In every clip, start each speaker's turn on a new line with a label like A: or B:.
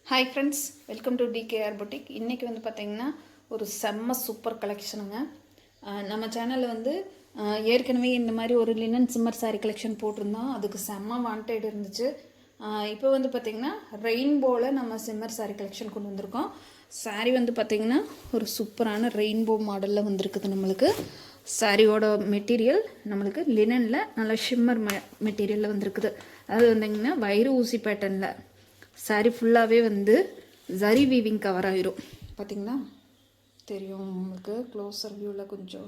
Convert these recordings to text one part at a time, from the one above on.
A: Hi friends, welcome to TKR boutique. இன்றைக்கி வந்து பார்த்திங்கன்னா ஒரு செம்ம சூப்பர் கலெக்ஷனுங்க. நம்ம சேனலில் வந்து ஏற்கனவே இந்த மாதிரி ஒரு லினன் சிம்மர் சாரீ கலெக்ஷன் போட்டிருந்தோம். அதுக்கு செம்ம வாண்டட் இருந்துச்சு. இப்போ வந்து பார்த்திங்கன்னா ரெயின்போவில் நம்ம சிம்மர் சாரீ கலெக்ஷன் கொண்டு வந்திருக்கோம். சாரீ வந்து பார்த்திங்கன்னா ஒரு சூப்பரான ரெயின்போ மாடலில் வந்திருக்குது. நம்மளுக்கு சாரியோட மெட்டீரியல் நம்மளுக்கு லினனில் நல்ல ஷிம்மர் மெட்டீரியலில் வந்திருக்குது. அது வந்திங்கன்னா வயிறு ஊசி பேட்டர்னில் சாரீ ஃபுல்லாகவே வந்து ஜரி வீவிங் கவர் ஆகிரும். பார்த்திங்களா, தெரியும் உங்களுக்கு க்ளோஸர் வியூவில் கொஞ்சம்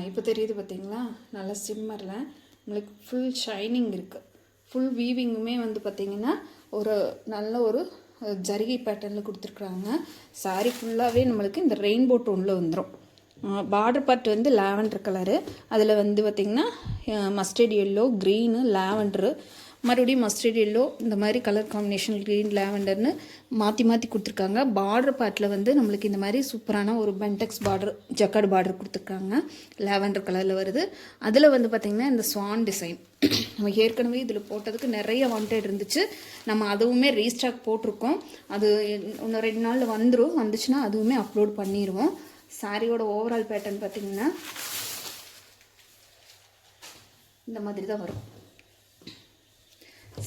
A: இப்போ தெரியுது. பார்த்திங்களா, நல்லா சிம்மரில் நம்மளுக்கு ஃபுல் ஷைனிங் இருக்குது. ஃபுல் வீவிங்குமே வந்து பார்த்திங்கன்னா ஒரு நல்ல ஒரு ஜரிகை பேட்டர்னில் கொடுத்துருக்குறாங்க. சாரீ ஃபுல்லாகவே நம்மளுக்கு இந்த ரெயின்போ டோனில் வந்துடும். பார்டர் பார்ட் வந்து லாவெண்டர் கலரு, அதில் வந்து பார்த்திங்கன்னா மஸ்டர்ட் எல்லோ, க்ரீனு, லாவெண்டரு, மறுபடியும் மஸ்டர்ட் எல்லோ, இந்த மாதிரி கலர் காம்பினேஷன் க்ரீன் லாவெண்டர்னு மாற்றி மாற்றி கொடுத்துருக்காங்க. பார்டர் பார்ட்டில் வந்து நம்மளுக்கு இந்த மாதிரி சூப்பரான ஒரு பென்டெக்ஸ் பார்டர், ஜக்கார்டு பார்டர் கொடுத்துருக்காங்க. லாவெண்டர் கலரில் வருது. அதில் வந்து பார்த்திங்கன்னா இந்த ஸ்வான் டிசைன் நம்ம ஏற்கனவே இதில் போட்டதுக்கு நிறைய வாண்டட் இருந்துச்சு. நம்ம அதுவுமே ரீஸ்டாக் போட்டிருக்கோம். அது இன்னும் 2 நாளில் வந்துச்சுன்னா அதுவுமே அப்லோட் பண்ணிடுவோம். சாரியோட ஓவரால் பேட்டர்ன் பார்த்திங்கன்னா இந்த மாதிரி தான் வரும்.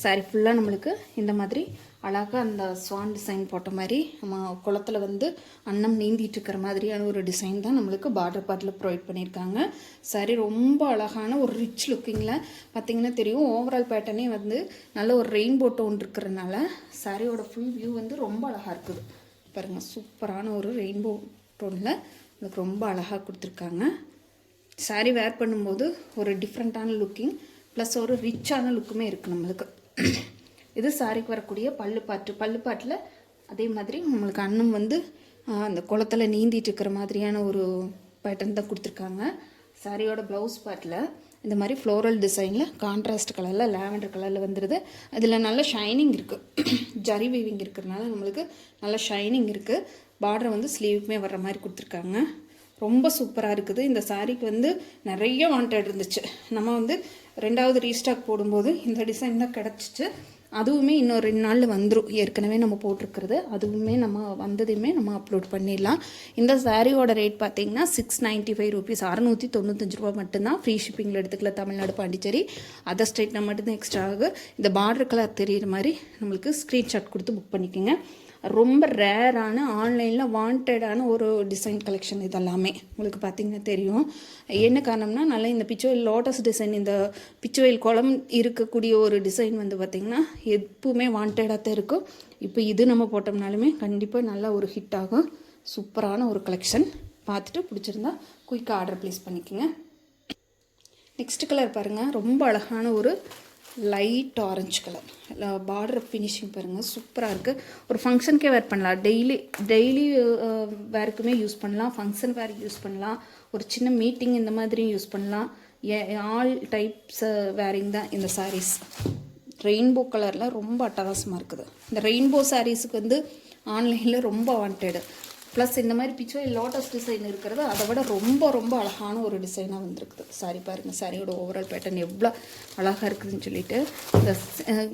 A: சாரீ ஃபுல்லாக நம்மளுக்கு இந்த மாதிரி அழகாக அந்த ஸ்வான் டிசைன் போட்ட மாதிரி நம்ம குளத்தில் வந்து அன்னம் நீந்திட்டு இருக்கிற மாதிரியான ஒரு டிசைன் தான் நம்மளுக்கு பார்டர் பார்ட்டில் ப்ரொவைட் பண்ணியிருக்காங்க. சாரீ ரொம்ப அழகான ஒரு ரிச் லுக்கிங்கில் பார்த்திங்கன்னா தெரியும். ஓவரால் பேட்டர்னே வந்து நல்ல ஒரு ரெயின்போ டோன் இருக்கிறதுனால சாரியோட ஃபுல் வியூ வந்து ரொம்ப அழகாக இருக்குது. பாருங்கள், சூப்பரான ஒரு ரெயின்போ டோனில் எனக்கு ரொம்ப அழகாக கொடுத்துருக்காங்க. சாரீ வேர் பண்ணும்போது ஒரு டிஃப்ரெண்ட்டான லுக்கிங் ப்ளஸ் ஒரு ரிச்சான லுக்குமே இருக்குது நம்மளுக்கு. இது சாரிக்கு வரக்கூடிய பல்லுப்பாட்டில் அதே மாதிரி நம்மளுக்கு அன்னம் வந்து அந்த குளத்தில் நீந்திட்டு இருக்கிற மாதிரியான ஒரு பேட்டர்ன் தான் கொடுத்துருக்காங்க. சாரியோட ப்ளவுஸ் பார்ட்டில் இந்த மாதிரி ஃப்ளோரல் டிசைனில் கான்ட்ராஸ்ட் கலரில் லாவெண்டர் கலரில் வந்துடுது. அதில் நல்ல ஷைனிங் இருக்குது. ஜரி வீவிங் இருக்கிறதுனால நம்மளுக்கு நல்ல ஷைனிங் இருக்குது. பார்டர் வந்து ஸ்லீவுக்குமே வர்ற மாதிரி கொடுத்துருக்காங்க. ரொம்ப சூப்பராக இருக்குது. இந்த சாரீக்கு வந்து நிறைய வாண்டட் இருந்துச்சு. நம்ம வந்து 2வது ரீஸ்டாக் போடும்போது இந்த டிசைன் தான் கிடச்சிச்சு. அதுவுமே இன்னும் 2 நாளில் வந்துடும். ஏற்கனவே நம்ம போட்டிருக்கிறது அதுவுமே நம்ம வந்ததையுமே நம்ம அப்லோட் பண்ணிடலாம். இந்த சாரியோட ரேட் பார்த்திங்கன்னா 695 ரூபீஸ், 695 ரூபா மட்டும்தான். ஃப்ரீ ஷிப்பிங்கில் எடுத்துக்கல. தமிழ்நாடு, பாண்டிச்சேரி, அதர் ஸ்டேட்னா மட்டும்தான் எக்ஸ்ட்ரா ஆகும். இந்த பார்டர் கலர் தெரிகிற மாதிரி நம்மளுக்கு ஸ்க்ரீன்ஷாட் கொடுத்து புக் பண்ணிக்கோங்க. ரொம்ப ரேரான ஆன்லைனில் வாண்டடான ஒரு டிசைன் கலெக்ஷன் இதெல்லாமே உங்களுக்கு பார்த்திங்கன்னா தெரியும். என்ன காரணம்னா நல்லா இந்த பிச்சுவல் லோட்டஸ் டிசைன், இந்த பிச்சுவல் குளம் இருக்கக்கூடிய ஒரு டிசைன் வந்து பார்த்திங்கன்னா எப்பவுமே வாண்டடாக தான் இருக்கும். இப்போ இது நம்ம போட்டோம்னாலுமே கண்டிப்பாக நல்லா ஒரு ஹிட் ஆகும். சூப்பரான ஒரு கலெக்ஷன். பார்த்துட்டு பிடிச்சிருந்தா குயிக்காக ஆர்டர் ப்ளேஸ் பண்ணிக்கோங்க. நெக்ஸ்ட் கலர் பாருங்கள், ரொம்ப அழகான ஒரு light orange colour. Border finishing பாருங்கள், சூப்பராக இருக்குது. ஒரு ஃபங்க்ஷனுக்கே வேர் பண்ணலாம். டெய்லி வேருக்குமே யூஸ் பண்ணலாம். ஃபங்க்ஷன் வேர் யூஸ் பண்ணலாம். ஒரு சின்ன மீட்டிங் இந்த மாதிரியும் யூஸ் பண்ணலாம். ஆல் டைப்ஸ் வேரிங் தான் இந்த சாரீஸ். ரெயின்போ கலரில் ரொம்ப அட்டகாசமாக இருக்குது. இந்த ரெயின்போ சாரீஸுக்கு வந்து ஆன்லைனில் ரொம்ப வாண்டடு. ப்ளஸ் இந்த மாதிரி பிச்சுவல் லோட்டஸ் டிசைன் இருக்கிறது அதை விட ரொம்ப ரொம்ப அழகான ஒரு டிசைனாக வந்திருக்குது. சாரி பாருங்கள், சாரியோட ஓவரால் பேட்டர்ன் எவ்வளோ அழகாக இருக்குதுன்னு சொல்லிட்டு இந்த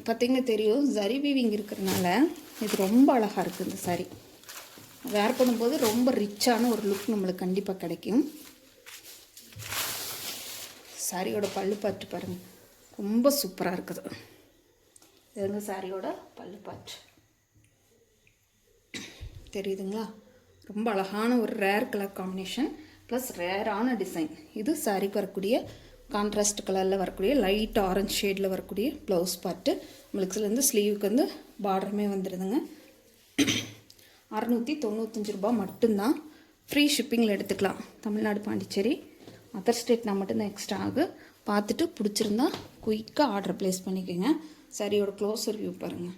A: பார்த்திங்கன்னா தெரியும். ஜரி வீவிங் இருக்கிறதுனால இது ரொம்ப அழகாக இருக்குது. இந்த சாரி வேர் பண்ணும்போது ரொம்ப ரிச்சான ஒரு லுக் நம்மளுக்கு கண்டிப்பாக கிடைக்கும். சாரியோட பல்லு பாட்டு பாருங்கள், ரொம்ப சூப்பராக இருக்குது. இதுங்க சாரியோட பல்லு பாட்டு தெரியுதுங்களா? ரொம்ப அழகான ஒரு ரேர் கலர் காம்பினேஷன் ப்ளஸ் ரேரான டிசைன். இது சாரிக்கு வரக்கூடிய கான்ட்ராஸ்ட் கலரில் வரக்கூடிய லைட் ஆரஞ்சு ஷேடில் வரக்கூடிய ப்ளவுஸ் பார்ட்டு. நம்மளுக்கு ஸ்லீவுக்கு வந்து பார்டருமே வந்துடுதுங்க. 695 ரூபா மட்டும்தான். ஃப்ரீ ஷிப்பிங்கில் எடுத்துக்கலாம். தமிழ்நாடு, பாண்டிச்சேரி, அதர் ஸ்டேட்னா மட்டும்தான் எக்ஸ்ட்ரா ஆகும். பார்த்துட்டு பிடிச்சிருந்தா குயிக்காக ஆர்டர் ப்ளேஸ் பண்ணிக்கோங்க. சாரியோட க்ளோஸர் வியூ பாருங்கள்,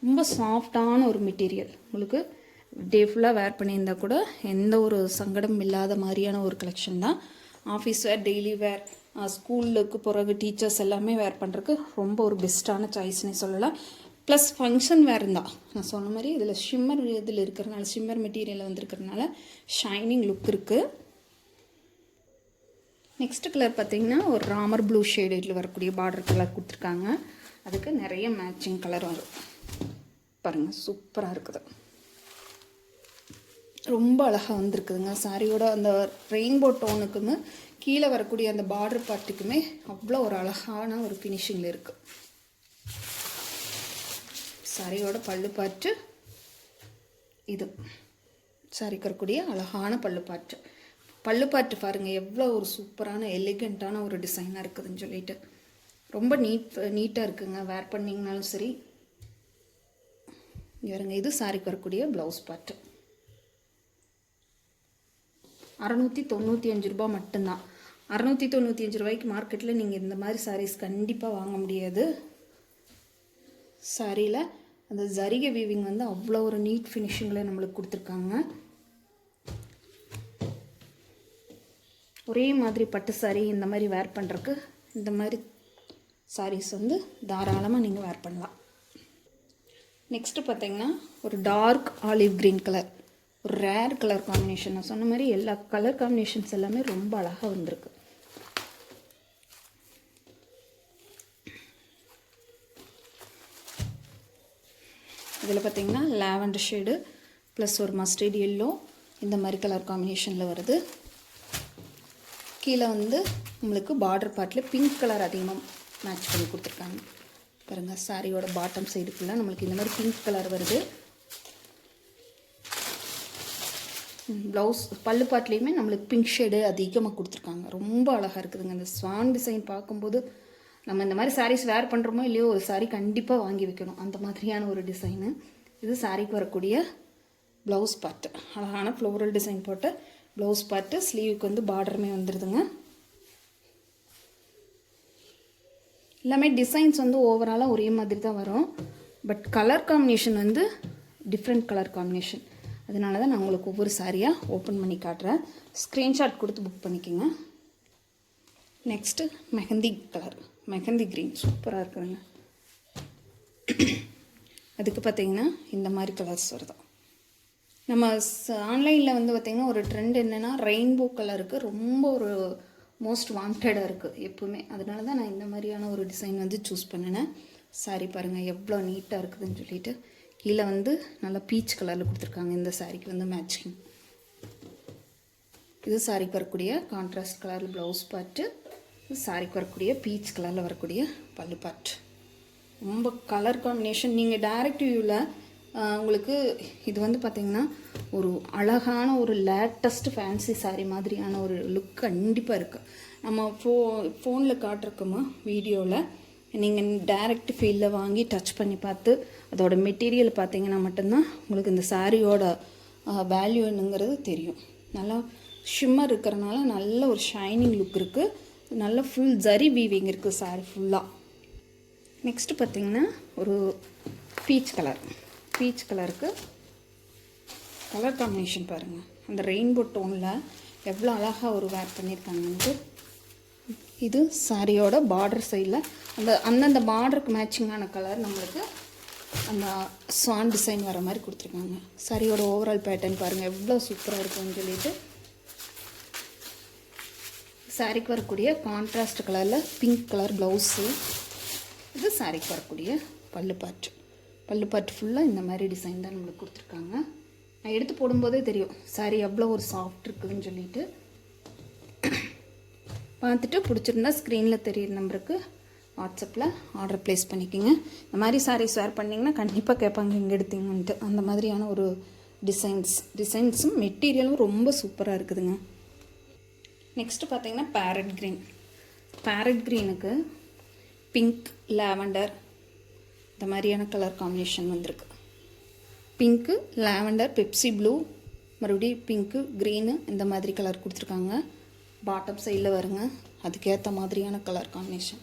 A: ரொம்ப சாஃப்டான ஒரு மெட்டீரியல். உங்களுக்கு டே ஃபுல்லாக வேர் பண்ணியிருந்தால் கூட எந்த ஒரு சங்கடம் இல்லாத மாதிரியான ஒரு கலெக்ஷன் தான். ஆஃபீஸ் வேர், டெய்லி வேர், ஸ்கூலுக்கு பிறகு டீச்சர்ஸ் எல்லாமே வேர் பண்ணுறதுக்கு ரொம்ப ஒரு பெஸ்ட்டான சாய்ஸ்னே சொல்லலாம். ப்ளஸ் ஃபங்க்ஷன் வேர் இருந்தால் நான் சொன்ன மாதிரி இதில் ஷிம்மர் இதில் இருக்கிறனால, ஷிம்மர் மெட்டீரியல் வந்துருக்கிறதுனால ஷைனிங் லுக் இருக்குது. நெக்ஸ்ட் கலர் பார்த்திங்கன்னா ஒரு ராமர் ப்ளூ ஷேடில் வரக்கூடிய பார்டர் கலர் கொடுத்துருக்காங்க. அதுக்கு நிறைய மேட்சிங் கலர் வரும். பாருங்கள் சூப்பராக இருக்குது. ரொம்ப அழகாக வந்திருக்குதுங்க. சாரியோட அந்த ரெயின்போ டோனுக்குமே கீழே வரக்கூடிய அந்த பார்டர் பார்ட்டுக்குமே அவ்வளோ ஒரு அழகான ஒரு ஃபினிஷிங்கில் இருக்குது. சாரியோட பல்லு பார்ட்டு இது. சாரிக்கு வரக்கூடிய அழகான பல்லு பார்ட்டு பாருங்கள் எவ்வளோ ஒரு சூப்பரான எலிகண்ட்டான ஒரு டிசைனாக இருக்குதுன்னு சொல்லிட்டு ரொம்ப நீட்டாக இருக்குங்க. வேர் பண்ணிங்கனாலும் சரி. இவருங்க இது சாரிக்கு வரக்கூடிய ப்ளவுஸ் பார்ட்டு. 695 ரூபா மட்டும்தான். 695 ரூபாய்க்கு மார்க்கெட்டில் நீங்கள் இந்த மாதிரி சாரீஸ் கண்டிப்பாக வாங்க முடியாது. சாரியில் அந்த ஜரிகை வீவிங் வந்து அவ்வளோ ஒரு நீட் ஃபினிஷிங்கில் நம்மளுக்கு கொடுத்துருக்காங்க. ஒரே மாதிரி பட்டு சாரீ இந்த மாதிரி வேர் பண்ணுறதுக்கு இந்த மாதிரி சாரீஸ் வந்து தாராளமாக நீங்கள் வேர் பண்ணலாம். நெக்ஸ்ட்டு பார்த்தீங்கன்னா ஒரு டார்க் ஆலிவ் க்ரீன் கலர், ஒரு ரேர் கலர் காம்பினேஷன். நான் சொன்ன மாதிரி எல்லா கலர் காம்பினேஷன்ஸ் எல்லாமே ரொம்ப அழகாக வந்திருக்கு. இதில் பார்த்தீங்கன்னா லாவெண்டர் ஷேடு ப்ளஸ் ஒரு மஸ்டர்ட் எல்லோ இந்த மாதிரி கலர் காம்பினேஷனில் வருது. கீழே வந்து உங்களுக்கு பார்டர் பார்ட்டில் பிங்க் கலர் அதிகமாக மேட்ச் பண்ணி கொடுத்துருக்காங்க. பாருங்கள் சாரியோட பாட்டம் சைடுக்குள்ளே நம்மளுக்கு இந்த மாதிரி பிங்க் கலர் வருது. ப்ளவுஸ் பல்லு பாட்லேயுமே நம்மளுக்கு பிங்க் ஷேடு அதிகமாக கொடுத்துருக்காங்க. ரொம்ப அழகாக இருக்குதுங்க. அந்த ஸ்வான் டிசைன் பார்க்கும்போது நம்ம இந்த மாதிரி சாரீஸ் வேர் பண்ணுறோமோ இல்லையோ ஒரு சாரீ கண்டிப்பாக வாங்கி வைக்கணும், அந்த மாதிரியான ஒரு டிசைனு. இது சாரீக்கு வரக்கூடிய ப்ளவுஸ் பார்ட்டு. அழகான ஃப்ளோரல் டிசைன் போட்ட ப்ளவுஸ் பார்ட்டு. ஸ்லீவுக்கு வந்து பார்டருமே வந்துடுதுங்க. எல்லாமே டிசைன்ஸ் வந்து ஓவராலாக ஒரே மாதிரி தான் வரும். பட் கலர் காம்பினேஷன் வந்து டிஃப்ரெண்ட் கலர் காம்பினேஷன். அதனால தான் நான் உங்களுக்கு ஒவ்வொரு சாரியாக ஓப்பன் பண்ணி காட்டுறேன். ஸ்க்ரீன்ஷாட் கொடுத்து புக் பண்ணிக்கோங்க. நெக்ஸ்ட்டு மெஹந்தி க்ரீன் சூப்பராக இருக்குதுங்க. அதுக்கு பார்த்திங்கன்னா இந்த மாதிரி கலர்ஸ் வருது. நம்ம ஆன்லைனில் வந்து பார்த்திங்கன்னா ஒரு ட்ரெண்ட் என்னென்னா ரெயின்போ கலருக்கு ரொம்ப ஒரு மோஸ்ட் வாண்டடாக இருக்குது எப்போவுமே. அதனால தான் நான் இந்த மாதிரியான ஒரு டிசைன் வந்து சூஸ் பண்ணினேன். சாரி பாருங்கள் எவ்வளோ நீட்டாக இருக்குதுன்னு சொல்லிட்டு. கீழே வந்து நல்லா பீச் கலரில் கொடுத்துருக்காங்க. இந்த சாரிக்கு வந்து மேட்சிங். இது சாரிக்கு வரக்கூடிய கான்ட்ராஸ்ட் கலரில் ப்ளவுஸ் பார்ட்டு. இது சாரிக்கு வரக்கூடிய பீச் கலரில் வரக்கூடிய பல்லு பார்ட்டு. ரொம்ப கலர் காம்பினேஷன். நீங்கள் டைரக்ட் வியூவில் உங்களுக்கு இது வந்து பார்த்திங்கன்னா ஒரு அழகான ஒரு லேட்டஸ்ட் ஃபேன்சி சாரீ மாதிரியான ஒரு லுக் கண்டிப்பாக இருக்குது. நம்ம ஃபோனில் காட்டுறோமா வீடியோவில் நீங்கள் டைரக்ட் ஃபீல்டில் வாங்கி டச் பண்ணி பார்த்து அதோட மெட்டீரியல் பார்த்திங்கன்னா மட்டும்தான் உங்களுக்கு இந்த சாரியோட வேல்யூ என்னங்கிறது தெரியும். நல்லா ஷிம்மர் இருக்கிறனால நல்ல ஒரு ஷைனிங் லுக் இருக்குது. நல்ல ஃபுல் ஜரி வீவிங் இருக்குது சாரி ஃபுல்லாக. நெக்ஸ்ட்டு பார்த்திங்கன்னா ஒரு பீச் கலருக்கு கலர் காம்பினேஷன் பாருங்கள். அந்த ரெயின்போ டோனில் எவ்வளோ அழகாக ஒரு வேர் பண்ணியிருக்காங்கன்ட்டு. இது சாரியோட பார்டர் சைடில் அந்தந்த பார்டருக்கு மேட்சிங்கான கலர் நம்மளுக்கு அந்த ஸ்வான் டிசைன் வர மாதிரி கொடுத்துருக்காங்க. சாரியோட ஓவரால் பேட்டர்ன் பாருங்கள் எவ்வளோ சூப்பராக இருக்குன்னு சொல்லிட்டு. சாரிக்கு வரக்கூடிய கான்ட்ராஸ்ட் கலரில் பிங்க் கலர் ப்ளவுஸு. இது சாரிக்கு வரக்கூடிய பல்லு பார்ட்டு ஃபுல்லாக இந்த மாதிரி டிசைன் தான் நம்மளுக்கு கொடுத்துருக்காங்க. நான் எடுத்து போடும்போதே தெரியும் சாரி எவ்வளோ ஒரு சாஃப்ட் இருக்குதுன்னு சொல்லிட்டு. பார்த்துட்டு பிடிச்சிருந்தா ஸ்க்ரீனில் தெரியிற நம்பருக்கு வாட்ஸ்அப்பில் ஆர்டர் ப்ளேஸ் பண்ணிக்கோங்க. இந்த மாதிரி சாரீஸ் வேர் பண்ணிங்கன்னா கண்டிப்பாக கேட்பாங்க இங்கே எடுத்தீங்கன்ட்டு. அந்த மாதிரியான ஒரு டிசைன்ஸும் மெட்டீரியலும் ரொம்ப சூப்பராக இருக்குதுங்க. நெக்ஸ்ட்டு பார்த்தீங்கன்னா பேரட் க்ரீனுக்கு பிங்க், லாவெண்டர் இந்த மாதிரியான கலர் காம்பினேஷன் வந்திருக்கு. பிங்க்கு, லாவெண்டர், பெப்சி ப்ளூ, மறுபடியும் பிங்க்கு, க்ரீனு இந்த மாதிரி கலர் கொடுத்துருக்காங்க. பாட்டம் சைடில் வருங்க. அதுக்கேற்ற மாதிரியான கலர் காம்பினேஷன்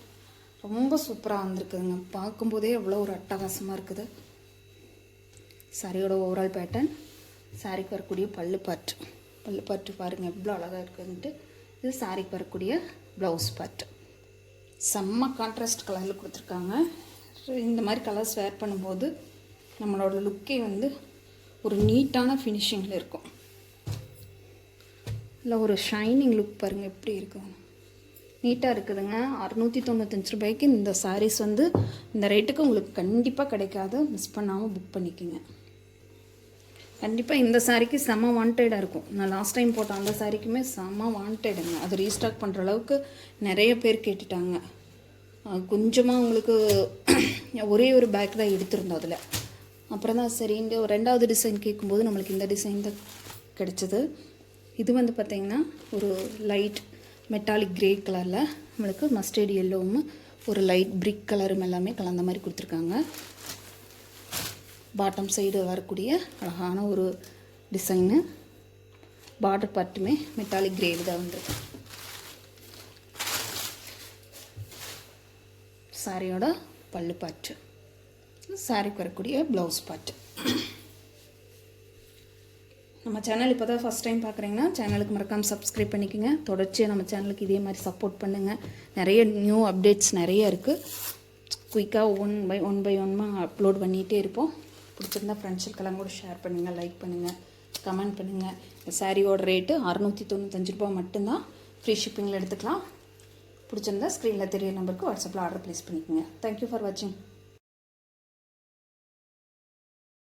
A: ரொம்ப சூப்பராக வந்திருக்குதுங்க. பார்க்கும்போதே எவ்வளோ ஒரு அட்டகாசமாக இருக்குது. சாரியோட ஓவரால் பேட்டர்ன். சாரிக்கு வரக்கூடிய பல்லு பார்ட்டு பாருங்கள் எவ்வளோ அழகாக இருக்குதுன்ட்டு. இது சாரிக்கு வரக்கூடிய ப்ளவுஸ் பார்ட்டு. செம்ம கான்ட்ராஸ்ட் கலரில் கொடுத்துருக்காங்க. இந்த மாதிரி கலர்ஸ் வேர் பண்ணும்போது நம்மளோட லுக்கே வந்து ஒரு நீட்டான ஃபினிஷிங்கில் இருக்கும். இல்லை ஒரு ஷைனிங் லுக் பாருங்கள் எப்படி இருக்கும். நீட்டாக இருக்குதுங்க. 695 ரூபாய்க்கு இந்த சாரீஸ் வந்து இந்த ரேட்டுக்கு உங்களுக்கு கண்டிப்பாக கிடைக்காது. மிஸ் பண்ணாமல் புக் பண்ணிக்கோங்க. கண்டிப்பாக இந்த சாரீக்கு செம்ம வாண்டடாக இருக்கும். நான் லாஸ்ட் டைம் போட்ட அந்த சாரீக்குமே செம்ம வாண்டடுங்க. அது ரீஸ்டாக் பண்ணுற அளவுக்கு நிறைய பேர் கேட்டுட்டாங்க. கொஞ்சமாக உங்களுக்கு ஒரே ஒரு பேக் தான் எடுத்திருந்தோம் அதில். அப்புறம் தான் சரின்னு ஒரு 2வது டிசைன் கேட்கும்போது நம்மளுக்கு இந்த டிசைன் தான் கிடச்சிது. இது வந்து பார்த்திங்கன்னா ஒரு லைட் மெட்டாலிக் கிரே கலரில் நம்மளுக்கு மஸ்டர்ட் எல்லோவும் ஒரு லைட் பிரிக் கலரும் எல்லாமே கலந்த மாதிரி கொடுத்துருக்காங்க. பாட்டம் சைடு வரக்கூடிய அழகான ஒரு டிசைனு. பார்டர் பார்ட்டுமே மெட்டாலிக் கிரேடு தான் வந்துருக்கு. சாரியோட பல்லு பாட்டு, சாரிக்கு வரக்கூடிய ப்ளவுஸ் பாட்டு. நம்ம சேனல் இப்போ தான் ஃபஸ்ட் டைம் பார்க்குறீங்கன்னா சேனலுக்கு மறக்காமல் சப்ஸ்கிரைப் பண்ணிக்கோங்க. தொடர்ச்சியாக நம்ம சேனலுக்கு இதே மாதிரி சப்போர்ட் பண்ணுங்கள். நிறைய நியூ அப்டேட்ஸ் நிறைய இருக்குது. குயிக்காக ஒன் பை ஒன்னாக அப்லோட் பண்ணிகிட்டே இருப்போம். பிடிச்சிருந்தா ஃப்ரெண்ட்ஸுக்கெல்லாம் கூட ஷேர் பண்ணுங்கள், லைக் பண்ணுங்கள், கமெண்ட் பண்ணுங்கள். இந்த சாரியோட ரேட்டு 695 ரூபா மட்டும்தான். ஃப்ரீ ஷிப்பிங்கில் எடுத்துக்கலாம். பிடிச்சிருந்தா ஸ்க்ரீனில் தெரிய நம்பருக்கு வாட்ஸ்அப்பில் ஆர்டர் ப்ளேஸ் பண்ணிக்கோங்க. தேங்க்யூ ஃபார் வாட்சிங்.